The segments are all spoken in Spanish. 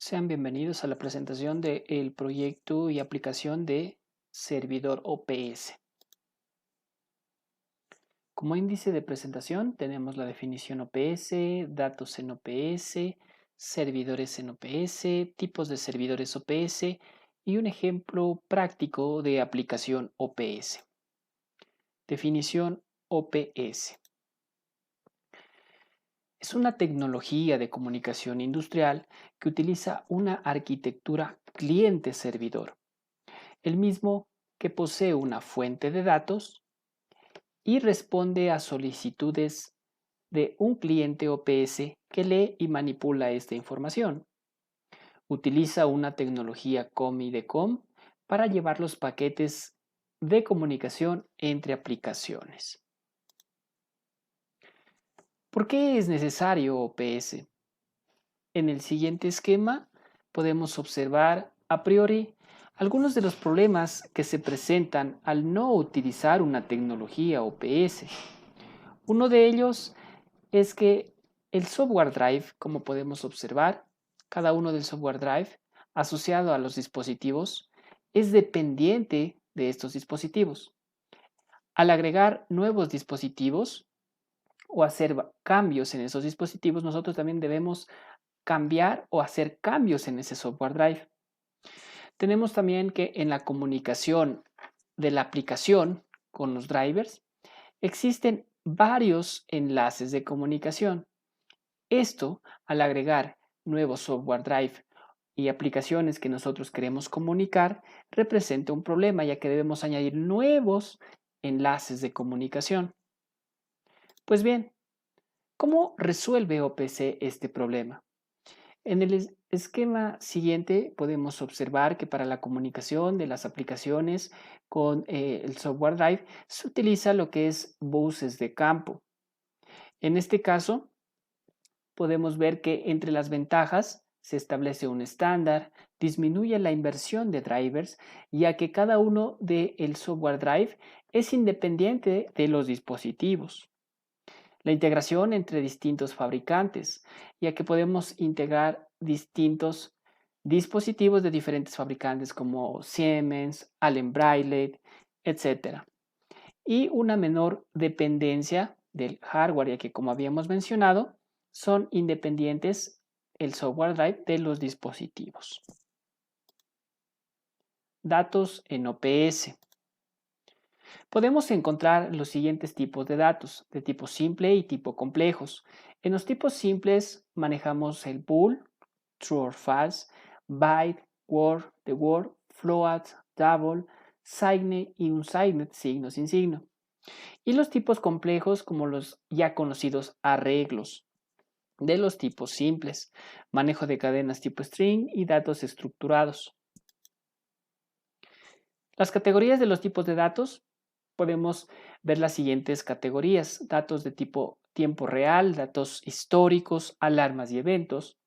Sean bienvenidos a la presentación del proyecto y aplicación de servidor OPS. Como índice de presentación tenemos la definición OPS, datos en OPS, servidores en OPS, tipos de servidores OPS y un ejemplo práctico de aplicación OPS. Definición OPS. Es una tecnología de comunicación industrial que utiliza una arquitectura cliente-servidor, el mismo que posee una fuente de datos y responde a solicitudes de un cliente OPS que lee y manipula esta información. Utiliza una tecnología COM y DECOM para llevar los paquetes de comunicación entre aplicaciones. ¿Por qué es necesario OPS? En el siguiente esquema podemos observar a priori algunos de los problemas que se presentan al no utilizar una tecnología OPS. Uno de ellos es que el software drive, como podemos observar, cada uno del software drive asociado a los dispositivos es dependiente de estos dispositivos. Al agregar nuevos dispositivos o hacer cambios en esos dispositivos, nosotros también debemos cambiar o hacer cambios en ese software drive. Tenemos también que en la comunicación de la aplicación con los drivers existen varios enlaces de comunicación. Esto, al agregar nuevos software drive y aplicaciones que nosotros queremos comunicar, representa un problema ya que debemos añadir nuevos enlaces de comunicación. Pues bien, ¿cómo resuelve OPC este problema? En el esquema siguiente podemos observar que para la comunicación de las aplicaciones con el software drive se utiliza lo que es buses de campo. En este caso, podemos ver que entre las ventajas se establece un estándar, disminuye la inversión de drivers, ya que cada uno del software drive es independiente de los dispositivos. La integración entre distintos fabricantes, ya que podemos integrar distintos dispositivos de diferentes fabricantes como Siemens, Allen Bradley, etc. Y una menor dependencia del hardware, ya que como habíamos mencionado, son independientes el software drive de los dispositivos. Datos en OPS. Podemos encontrar los siguientes tipos de datos, de tipo simple y tipo complejos. En los tipos simples manejamos el bool, true or false, byte, word, the word, float, double, signe y unsigned, signo sin signo. Y los tipos complejos como los ya conocidos arreglos de los tipos simples, manejo de cadenas tipo string y datos estructurados. Las categorías de los tipos de datos podemos ver las siguientes categorías: datos de tipo tiempo real, datos históricos, alarmas y eventos,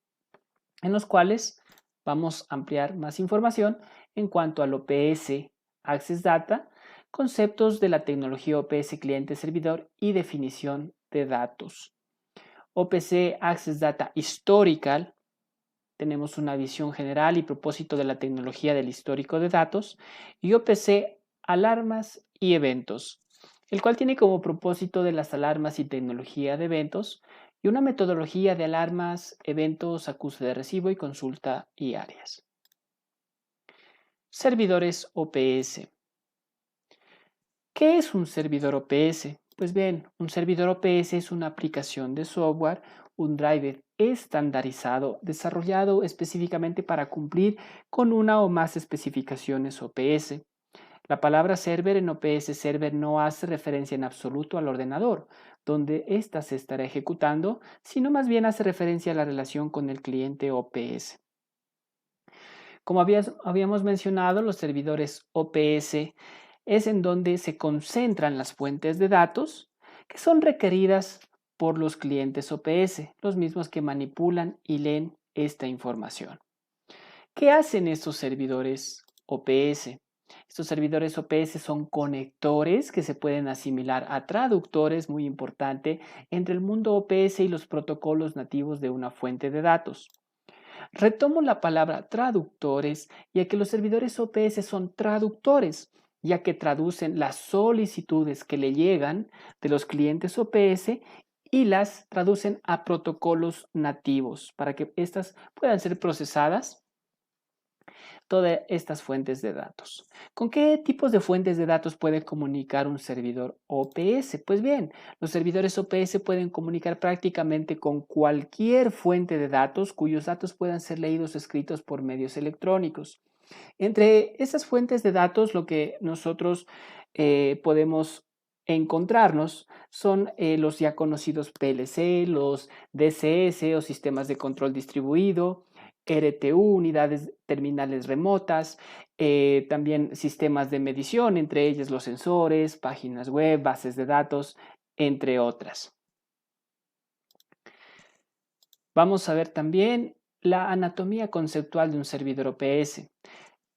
en los cuales vamos a ampliar más información en cuanto al OPS Access Data, conceptos de la tecnología OPS cliente-servidor y definición de datos. OPC Access Data Historical, tenemos una visión general y propósito de la tecnología del histórico de datos, y OPC Alarmas y Eventos, el cual tiene como propósito de las alarmas y tecnología de eventos y una metodología de alarmas, eventos, acuse de recibo y consulta y áreas. Servidores OPS. ¿Qué es un servidor OPS? Pues bien, un servidor OPS es una aplicación de software, un driver estandarizado desarrollado específicamente para cumplir con una o más especificaciones OPS. La palabra server en OPS Server no hace referencia en absoluto al ordenador, donde ésta se estará ejecutando, sino más bien hace referencia a la relación con el cliente OPS. Como habíamos mencionado, los servidores OPS es en donde se concentran las fuentes de datos que son requeridas por los clientes OPS, los mismos que manipulan y leen esta información. ¿Qué hacen estos servidores OPS? Estos servidores OPS son conectores que se pueden asimilar a traductores, muy importante, entre el mundo OPS y los protocolos nativos de una fuente de datos. Retomo la palabra traductores, ya que los servidores OPS son traductores, ya que traducen las solicitudes que le llegan de los clientes OPS y las traducen a protocolos nativos para que éstas puedan ser procesadas todas estas fuentes de datos. ¿Con qué tipos de fuentes de datos puede comunicar un servidor OPS? Pues bien, los servidores OPS pueden comunicar prácticamente con cualquier fuente de datos cuyos datos puedan ser leídos o escritos por medios electrónicos. Entre esas fuentes de datos, lo que nosotros podemos encontrarnos son los ya conocidos PLC, los DCS o sistemas de control distribuido, RTU, unidades terminales remotas, también sistemas de medición, entre ellas los sensores, páginas web, bases de datos, entre otras. Vamos a ver también la anatomía conceptual de un servidor OPS.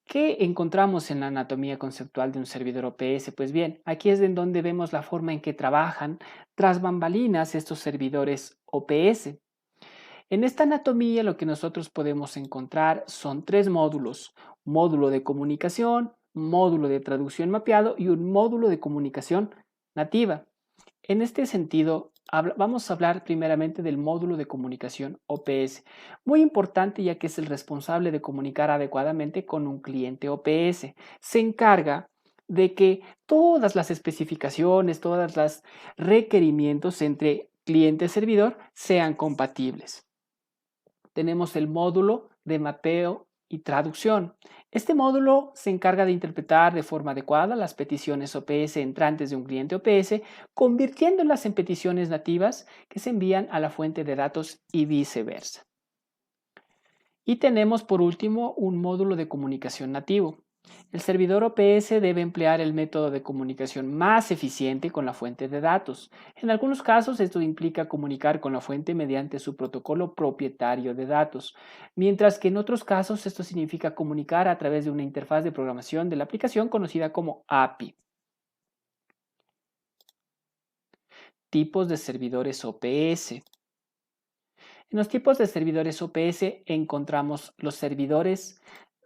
¿Qué encontramos en la anatomía conceptual de un servidor OPS? Pues bien, aquí es en donde vemos la forma en que trabajan tras bambalinas estos servidores OPS. En esta anatomía lo que nosotros podemos encontrar son tres módulos: módulo de comunicación, módulo de traducción mapeado y un módulo de comunicación nativa. En este sentido, vamos a hablar primeramente del módulo de comunicación OPS, muy importante ya que es el responsable de comunicar adecuadamente con un cliente OPS. Se encarga de que todas las especificaciones, todos los requerimientos entre cliente-servidor sean compatibles. Tenemos el módulo de mapeo y traducción. Este módulo se encarga de interpretar de forma adecuada las peticiones OPS entrantes de un cliente OPS, convirtiéndolas en peticiones nativas que se envían a la fuente de datos y viceversa. Y tenemos por último un módulo de comunicación nativo. El servidor OPS debe emplear el método de comunicación más eficiente con la fuente de datos. En algunos casos esto implica comunicar con la fuente mediante su protocolo propietario de datos, mientras que en otros casos esto significa comunicar a través de una interfaz de programación de la aplicación conocida como API. Tipos de servidores OPS. En los tipos de servidores OPS encontramos los servidores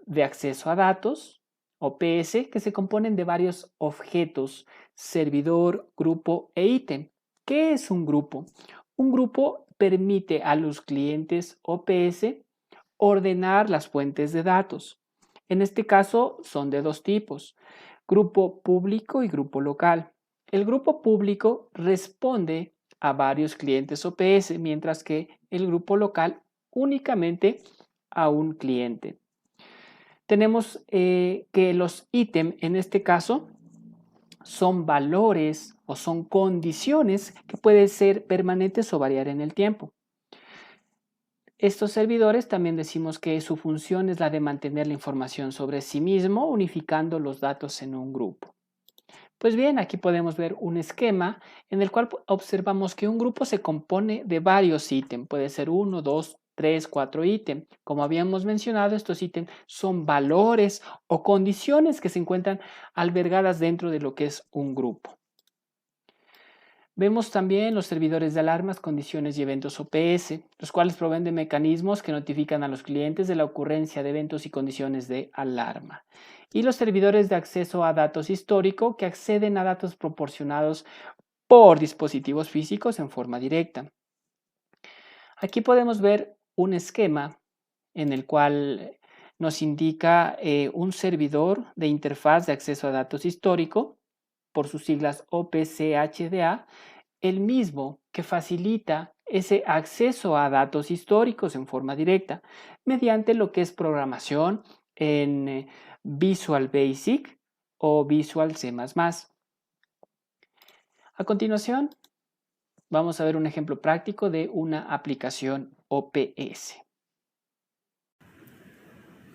de acceso a datos, OPS, que se componen de varios objetos: servidor, grupo e ítem. ¿Qué es un grupo? Un grupo permite a los clientes OPS ordenar las fuentes de datos. En este caso son de dos tipos: grupo público y grupo local. El grupo público responde a varios clientes OPS, mientras que el grupo local únicamente a un cliente. Tenemos que los ítems en este caso son valores o son condiciones que pueden ser permanentes o variar en el tiempo. Estos servidores también decimos que su función es la de mantener la información sobre sí mismo, unificando los datos en un grupo. Pues bien, aquí podemos ver un esquema en el cual observamos que un grupo se compone de varios ítems. Puede ser 1, 2, 3, 4 ítems. Como habíamos mencionado, estos ítems son valores o condiciones que se encuentran albergadas dentro de lo que es un grupo. Vemos también los servidores de alarmas, condiciones y eventos OPS, los cuales proveen de mecanismos que notifican a los clientes de la ocurrencia de eventos y condiciones de alarma. Y los servidores de acceso a datos histórico, que acceden a datos proporcionados por dispositivos físicos en forma directa. Aquí podemos ver un esquema en el cual nos indica un servidor de interfaz de acceso a datos histórico, por sus siglas OPCHDA, el mismo que facilita ese acceso a datos históricos en forma directa mediante lo que es programación en Visual Basic o Visual C++. A continuación, vamos a ver un ejemplo práctico de una aplicación OPS.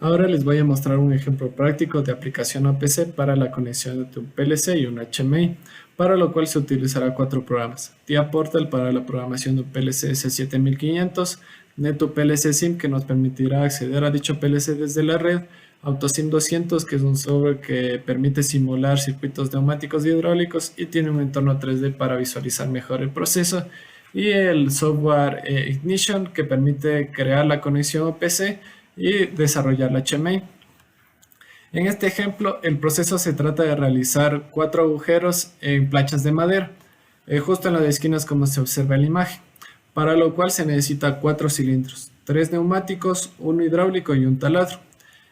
Ahora les voy a mostrar un ejemplo práctico de aplicación OPS para la conexión entre un PLC y un HMI, para lo cual se utilizará 4 programas: TIA Portal para la programación de un PLC S7500, Neto PLC Sim, que nos permitirá acceder a dicho PLC desde la red, AutoSim 200, que es un software que permite simular circuitos neumáticos y hidráulicos y tiene un entorno 3D para visualizar mejor el proceso, y el software Ignition, que permite crear la conexión OPC y desarrollar la HMI. En este ejemplo, el proceso se trata de realizar 4 agujeros en planchas de madera, justo en las esquinas como se observa en la imagen, para lo cual se necesita 4 cilindros, 3 neumáticos, 1 hidráulico y un taladro.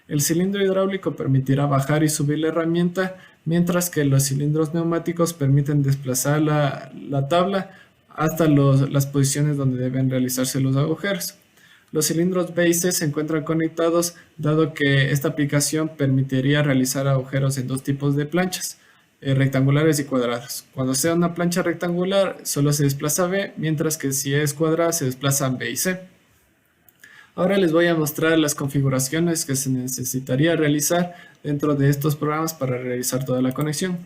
El cilindro hidráulico permitirá bajar y subir la herramienta, mientras que los cilindros neumáticos permiten desplazar la tabla hasta las posiciones donde deben realizarse los agujeros. Los cilindros B y C se encuentran conectados, dado que esta aplicación permitiría realizar agujeros en 2 tipos de planchas, rectangulares y cuadradas. Cuando sea una plancha rectangular, solo se desplaza B, mientras que si es cuadrada, se desplazan B y C. Ahora les voy a mostrar las configuraciones que se necesitaría realizar dentro de estos programas para realizar toda la conexión.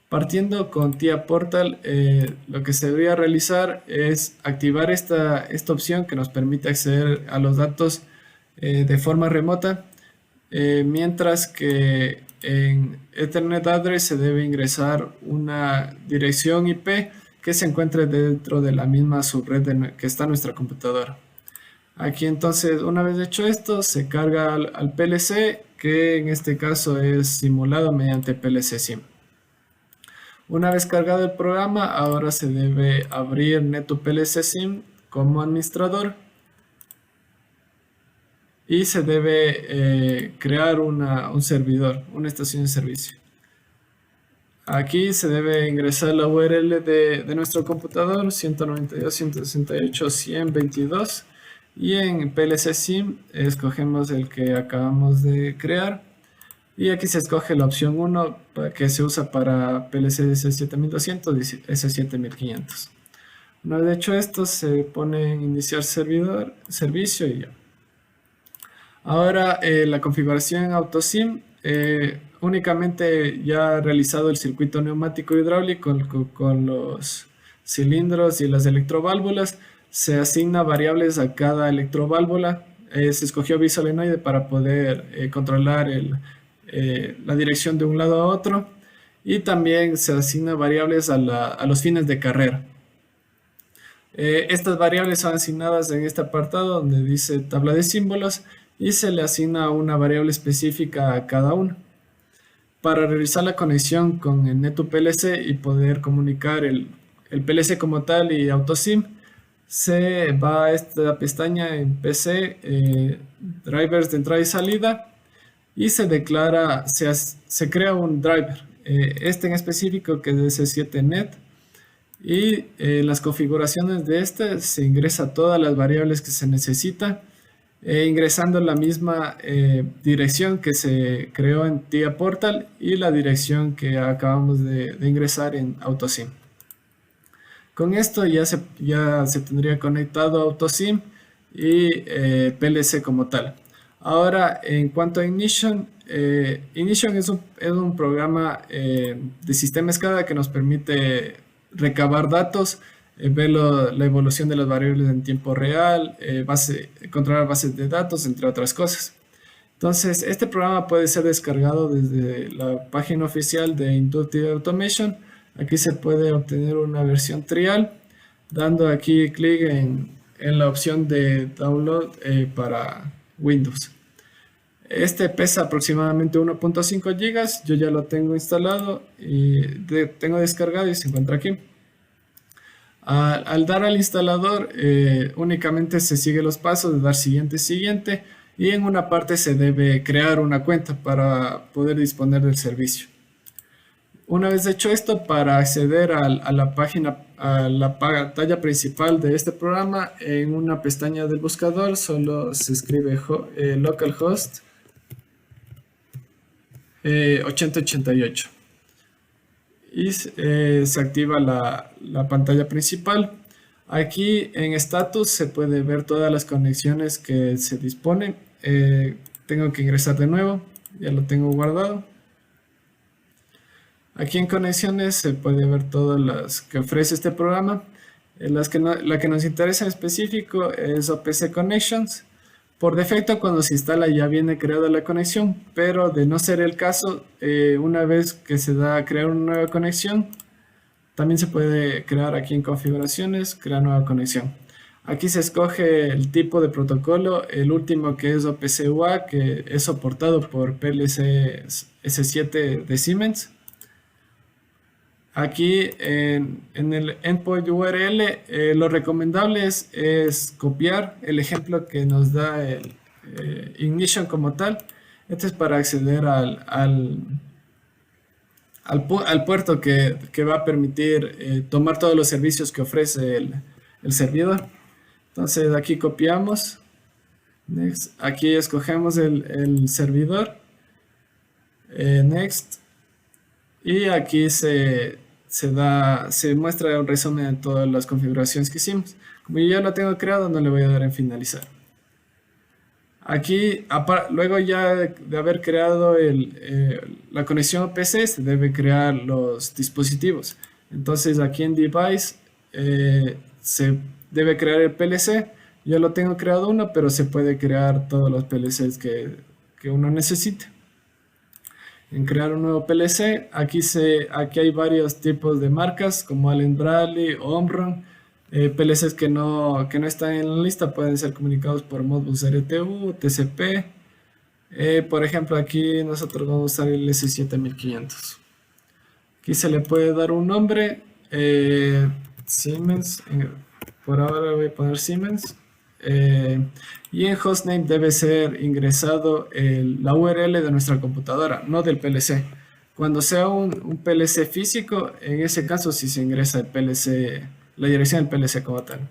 Partiendo con TIA Portal, lo que se debería realizar es activar esta opción que nos permite acceder a los datos de forma remota, mientras que en Ethernet Address se debe ingresar una dirección IP que se encuentre dentro de la misma subred que está en nuestra computadora. Aquí entonces, una vez hecho esto, se carga al PLC, que en este caso es simulado mediante PLC Sim. Una vez cargado el programa, ahora se debe abrir NettoPLC Sim como administrador y se debe crear un servidor, una estación de servicio. Aquí se debe ingresar la URL de nuestro computador, 192.168.100.22, y en PLC Sim escogemos el que acabamos de crear. Y aquí se escoge la opción 1 que se usa para PLC S7200 y S7500. Una vez hecho esto, se pone en iniciar servicio y ya. Ahora la configuración en AutoSim, únicamente ya realizado el circuito neumático hidráulico con los cilindros y las electroválvulas, se asigna variables a cada electroválvula. Se escogió bisolenoide para poder controlar la dirección de un lado a otro, y también se asigna variables a los fines de carrera. Estas variables son asignadas en este apartado donde dice tabla de símbolos, y se le asigna una variable específica a cada uno. Para realizar la conexión con el NettoPLC y poder comunicar el PLC como tal y AutoSim, se va a esta pestaña en PC, drivers de entrada y salida, y se declara, se crea un driver, este en específico que es S7net, y en las configuraciones de este se ingresa todas las variables que se necesita, ingresando la misma dirección que se creó en TIA Portal y la dirección que acabamos de ingresar en AutoSim. Con esto ya se tendría conectado AutoSim y PLC como tal. Ahora, en cuanto a Ignition, Ignition es un programa de sistema escala que nos permite recabar datos, ver la evolución de las variables en tiempo real, controlar bases de datos, entre otras cosas. Entonces, este programa puede ser descargado desde la página oficial de Inductive Automation. Aquí se puede obtener una versión trial, dando aquí clic en la opción de download para Windows. Este pesa aproximadamente 1.5 GB, yo ya lo tengo instalado y tengo descargado y se encuentra aquí. Al dar al instalador, únicamente se sigue los pasos de dar siguiente, y en una parte se debe crear una cuenta para poder disponer del servicio. Una vez hecho esto, para acceder a la pantalla principal de este programa, en una pestaña del buscador solo se escribe localhost 8088 y se activa la pantalla principal. Aquí en status se puede ver todas las conexiones que se disponen. Tengo que ingresar de nuevo, ya lo tengo guardado. Aquí en conexiones se puede ver todas las que ofrece este programa. La que nos interesa en específico es OPC Connections. Por defecto, cuando se instala ya viene creada la conexión, pero de no ser el caso, una vez que se da a crear una nueva conexión, También se puede crear aquí en configuraciones, crear nueva conexión. Aquí se escoge el tipo de protocolo, el último que es OPC UA, que es soportado por PLC S7 de Siemens. Aquí en el endpoint URL, lo recomendable es copiar el ejemplo que nos da el Ignition como tal. Este es para acceder al puerto que va a permitir tomar todos los servicios que ofrece el servidor. Entonces aquí copiamos, next. Aquí escogemos el servidor, next, y aquí se muestra un resumen de todas las configuraciones que hicimos. Como yo ya lo tengo creado, no le voy a dar en finalizar. Aquí, luego ya de haber creado la conexión a PC, se debe crear los dispositivos. Entonces aquí en Device se debe crear el PLC. Yo lo tengo creado uno, pero se puede crear todos los PLCs que uno necesite. En crear un nuevo PLC, aquí hay varios tipos de marcas como Allen Bradley o Omron. PLCs que no están en la lista pueden ser comunicados por Modbus RTU, TCP. Por ejemplo, aquí nosotros vamos a usar el S7500. Aquí se le puede dar un nombre, Siemens, por ahora voy a poner Siemens. Y en hostname debe ser ingresado la URL de nuestra computadora, no del PLC. Cuando sea un PLC físico, en ese caso sí se ingresa el PLC, la dirección del PLC como tal.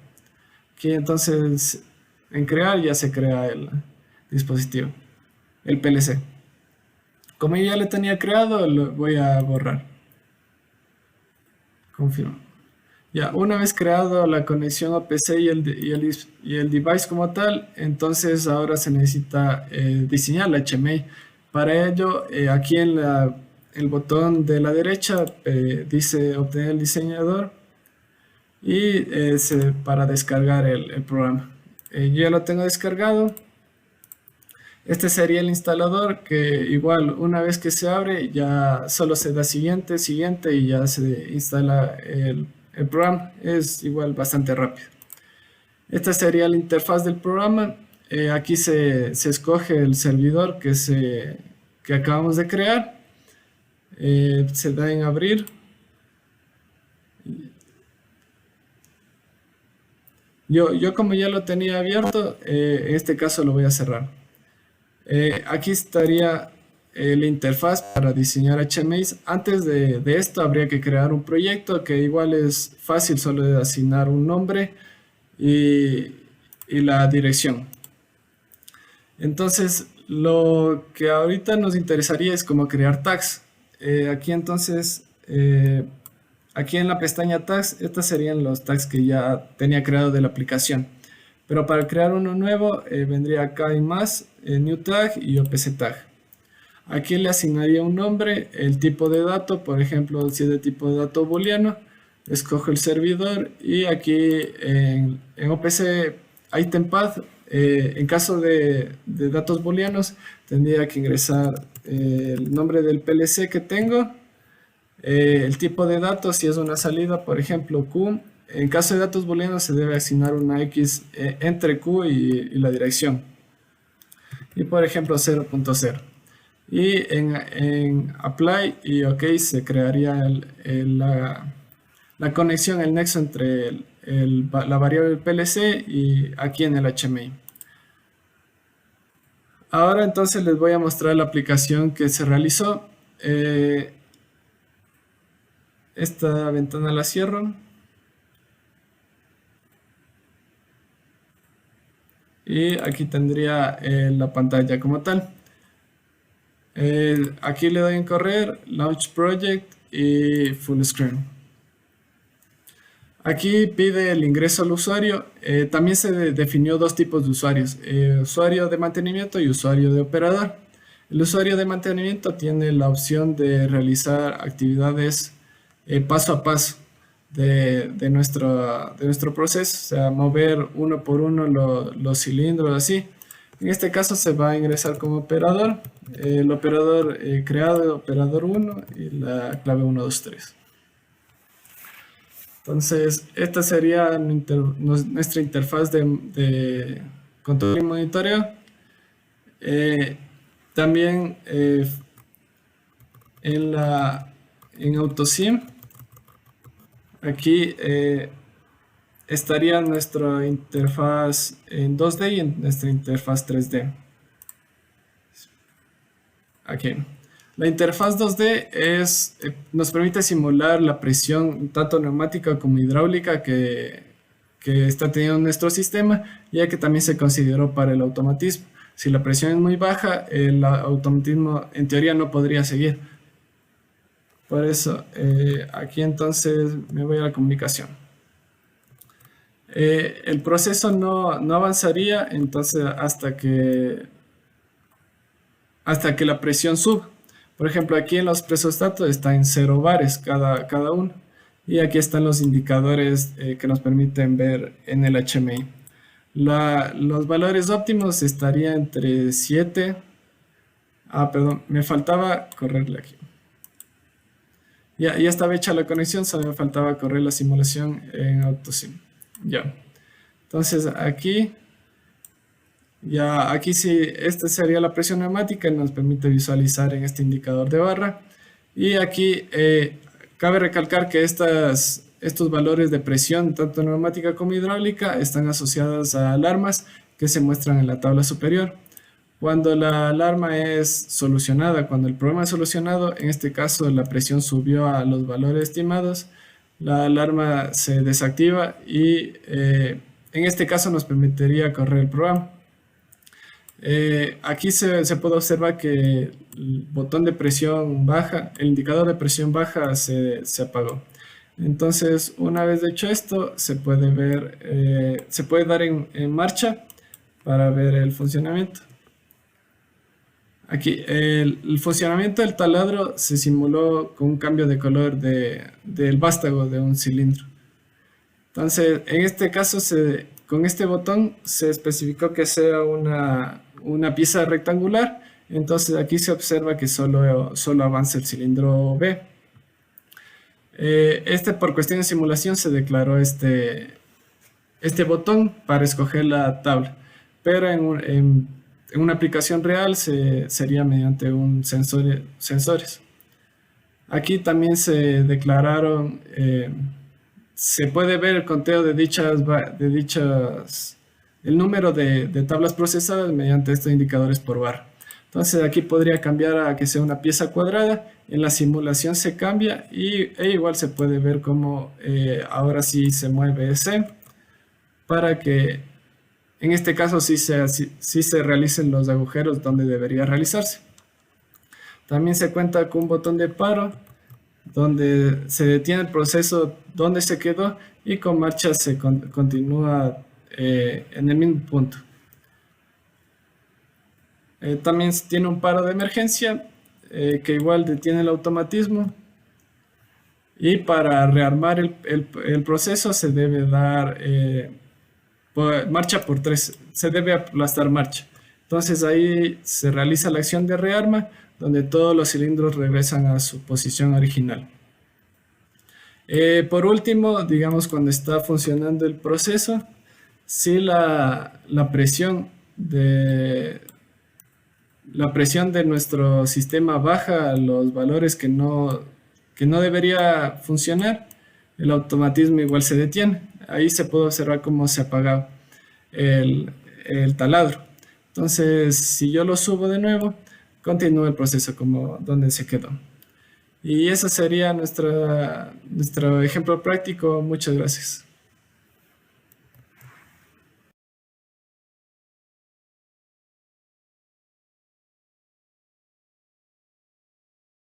Aquí entonces en crear ya se crea el dispositivo, el PLC. Como yo ya lo tenía creado, lo voy a borrar. Confirmo. Ya, una vez creado la conexión a PC y el device como tal, entonces ahora se necesita diseñar la HMI. Para ello, aquí en el botón de la derecha dice obtener el diseñador y para descargar el programa. Yo ya lo tengo descargado. Este sería el instalador que igual una vez que se abre ya solo se da siguiente y ya se instala el programa. Es igual bastante rápido. Esta sería la interfaz del programa. Aquí se escoge el servidor que acabamos de crear. Se da en abrir. Yo como ya lo tenía abierto, en este caso lo voy a cerrar. Aquí estaría la interfaz para diseñar HMIs. Antes de esto habría que crear un proyecto que igual es fácil, solo de asignar un nombre y la dirección. Entonces lo que ahorita nos interesaría es cómo crear tags. Aquí entonces, aquí en la pestaña tags, estos serían los tags que ya tenía creado de la aplicación. Pero para crear uno nuevo vendría acá en más, New Tag y OPC Tag. Aquí le asignaría un nombre, el tipo de dato, por ejemplo, si es de tipo de dato booleano, escojo el servidor y aquí en OPC Item Path, en caso de datos booleanos, tendría que ingresar el nombre del PLC que tengo, el tipo de datos, si es una salida, por ejemplo, Q. En caso de datos booleanos se debe asignar una X entre Q y la dirección. Y por ejemplo 0.0. Y en Apply y OK se crearía la conexión, el nexo entre la variable PLC y aquí en el HMI. Ahora entonces les voy a mostrar la aplicación que se realizó. Esta ventana la cierro. Y aquí tendría la pantalla como tal. Aquí le doy en correr, Launch Project y Full Screen. Aquí pide el ingreso al usuario. También se definió dos tipos de usuarios, usuario de mantenimiento y usuario de operador. El usuario de mantenimiento tiene la opción de realizar actividades paso a paso de nuestro proceso, o sea, mover uno por uno los cilindros, así. En este caso se va a ingresar como operador, el operador creado, operador 1 y la clave 123. Entonces, esta sería nuestra interfaz de control y monitoreo. Eh, También en AutoSim, aquí estaría nuestra interfaz en 2D y en nuestra interfaz 3D. Aquí. La interfaz 2D nos permite simular la presión tanto neumática como hidráulica que está teniendo nuestro sistema, ya que también se consideró para el automatismo. Si la presión es muy baja, el automatismo en teoría no podría seguir. Por eso, aquí entonces me voy a la comunicación. El proceso no avanzaría entonces hasta que la presión suba. Por ejemplo, aquí en los presostatos está en 0 bares cada uno. Y aquí están los indicadores que nos permiten ver en el HMI. Los valores óptimos estarían entre 7. Perdón, me faltaba correrle aquí. Ya estaba hecha la conexión, solo me faltaba correr la simulación en AutoSim. Ya. Entonces aquí sí, esta sería la presión neumática y nos permite visualizar en este indicador de barra. Y aquí cabe recalcar que estos valores de presión, tanto neumática como hidráulica, están asociados a alarmas que se muestran en la tabla superior. Cuando la alarma es solucionada, cuando el problema es solucionado, en este caso la presión subió a los valores estimados, la alarma se desactiva y en este caso nos permitiría correr el programa. Aquí se puede observar que el botón de presión baja, el indicador de presión baja se apagó. Entonces, una vez hecho esto, se puede dar en marcha para ver el funcionamiento. Aquí, el funcionamiento del taladro se simuló con un cambio de color del vástago de un cilindro. Entonces, en este caso, con este botón se especificó que sea una pieza rectangular. Entonces, aquí se observa que solo avanza el cilindro B. Por cuestión de simulación se declaró este botón para escoger la tabla, pero en una aplicación real sería mediante un sensores. Aquí también se declararon, se puede ver el conteo de el número de tablas procesadas mediante estos indicadores por barra. Entonces aquí podría cambiar a que sea una pieza cuadrada, en la simulación se cambia e igual se puede ver cómo ahora sí se mueve ese, para que en este caso sí se realicen los agujeros donde debería realizarse. También se cuenta con un botón de paro, donde se detiene el proceso donde se quedó y con marcha se continúa en el mismo punto. También tiene un paro de emergencia que igual detiene el automatismo, y para rearmar el proceso se debe dar marcha por 3, se debe aplastar marcha. Entonces ahí se realiza la acción de rearma, donde todos los cilindros regresan a su posición original. Por último, digamos, cuando está funcionando el proceso, si la presión de nuestro sistema baja a los valores que no debería funcionar, el automatismo igual se detiene. Ahí se puede observar cómo se apaga el taladro. Entonces, si yo lo subo de nuevo, continúa el proceso como donde se quedó. Y ese sería nuestro ejemplo práctico. Muchas gracias.